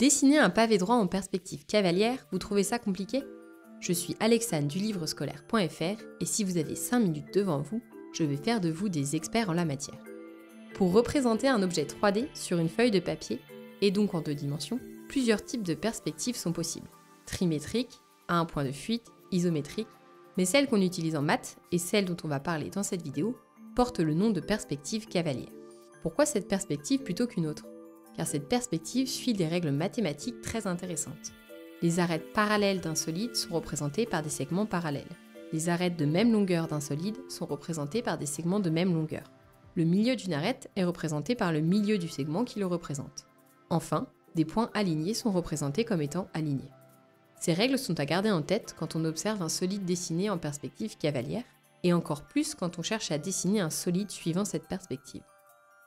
Dessiner un pavé droit en perspective cavalière, vous trouvez ça compliqué? Je suis Alexandre du livrescolaire.fr et si vous avez 5 minutes devant vous, je vais faire de vous des experts en la matière. Pour représenter un objet 3D sur une feuille de papier, et donc en 2 dimensions, plusieurs types de perspectives sont possibles. Trimétriques, à un point de fuite, isométriques, mais celle qu'on utilise en maths et celle dont on va parler dans cette vidéo porte le nom de perspective cavalière. Pourquoi cette perspective plutôt qu'une autre? Car cette perspective suit des règles mathématiques très intéressantes. Les arêtes parallèles d'un solide sont représentées par des segments parallèles. Les arêtes de même longueur d'un solide sont représentées par des segments de même longueur. Le milieu d'une arête est représenté par le milieu du segment qui le représente. Enfin, des points alignés sont représentés comme étant alignés. Ces règles sont à garder en tête quand on observe un solide dessiné en perspective cavalière, et encore plus quand on cherche à dessiner un solide suivant cette perspective.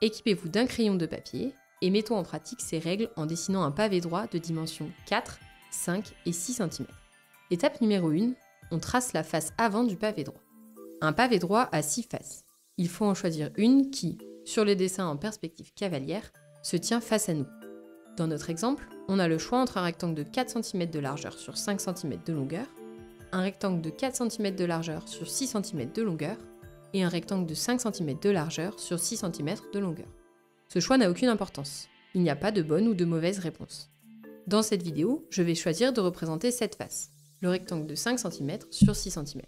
Équipez-vous d'un crayon de papier, et mettons en pratique ces règles en dessinant un pavé droit de dimension 4, 5 et 6 cm. Étape numéro 1, on trace la face avant du pavé droit. Un pavé droit a 6 faces. Il faut en choisir une qui, sur les dessins en perspective cavalière, se tient face à nous. Dans notre exemple, on a le choix entre un rectangle de 4 cm de largeur sur 5 cm de longueur, un rectangle de 4 cm de largeur sur 6 cm de longueur, et un rectangle de 5 cm de largeur sur 6 cm de longueur. Ce choix n'a aucune importance. Il n'y a pas de bonne ou de mauvaise réponse. Dans cette vidéo, je vais choisir de représenter cette face, le rectangle de 5 cm sur 6 cm.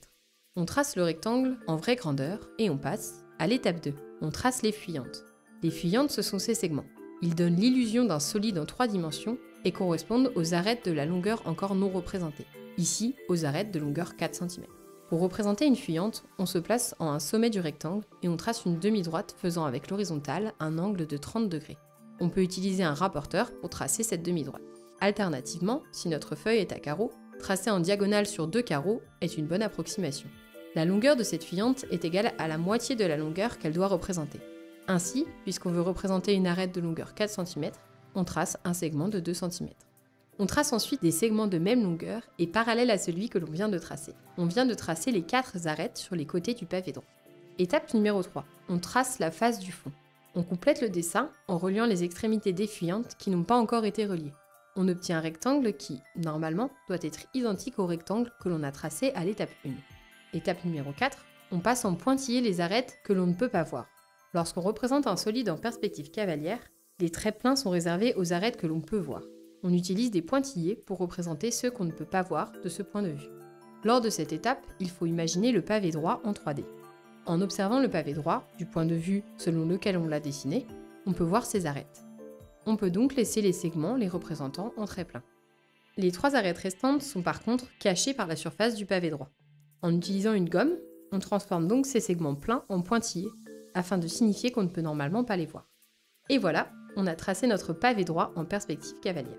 On trace le rectangle en vraie grandeur et on passe à l'étape 2. On trace les fuyantes. Les fuyantes, ce sont ces segments. Ils donnent l'illusion d'un solide en 3 dimensions et correspondent aux arêtes de la longueur encore non représentée. Ici, aux arêtes de longueur 4 cm. Pour représenter une fuyante, on se place en un sommet du rectangle et on trace une demi-droite faisant avec l'horizontale un angle de 30 degrés. On peut utiliser un rapporteur pour tracer cette demi-droite. Alternativement, si notre feuille est à carreaux, tracer en diagonale sur 2 carreaux est une bonne approximation. La longueur de cette fuyante est égale à la moitié de la longueur qu'elle doit représenter. Ainsi, puisqu'on veut représenter une arête de longueur 4 cm, on trace un segment de 2 cm. On trace ensuite des segments de même longueur et parallèles à celui que l'on vient de tracer. On vient de tracer les 4 arêtes sur les côtés du pavé droit. Étape numéro 3. On trace la face du fond. On complète le dessin en reliant les extrémités des fuyantes qui n'ont pas encore été reliées. On obtient un rectangle qui, normalement, doit être identique au rectangle que l'on a tracé à l'étape 1. Étape numéro 4. On passe en pointillé les arêtes que l'on ne peut pas voir. Lorsqu'on représente un solide en perspective cavalière, les traits pleins sont réservés aux arêtes que l'on peut voir. On utilise des pointillés pour représenter ceux qu'on ne peut pas voir de ce point de vue. Lors de cette étape, il faut imaginer le pavé droit en 3D. En observant le pavé droit, du point de vue selon lequel on l'a dessiné, on peut voir ses arêtes. On peut donc laisser les segments les représentant en traits pleins. Les 3 arêtes restantes sont par contre cachées par la surface du pavé droit. En utilisant une gomme, on transforme donc ces segments pleins en pointillés, afin de signifier qu'on ne peut normalement pas les voir. Et voilà, on a tracé notre pavé droit en perspective cavalière.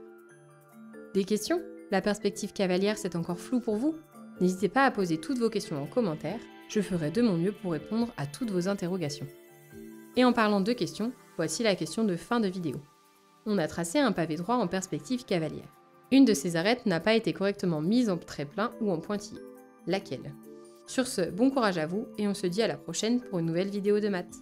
Des questions? La perspective cavalière, c'est encore flou pour vous? N'hésitez pas à poser toutes vos questions en commentaire, je ferai de mon mieux pour répondre à toutes vos interrogations. Et en parlant de questions, voici la question de fin de vidéo. On a tracé un pavé droit en perspective cavalière. Une de ces arêtes n'a pas été correctement mise en trait plein ou en pointillé. Laquelle? Sur ce, bon courage à vous et on se dit à la prochaine pour une nouvelle vidéo de maths.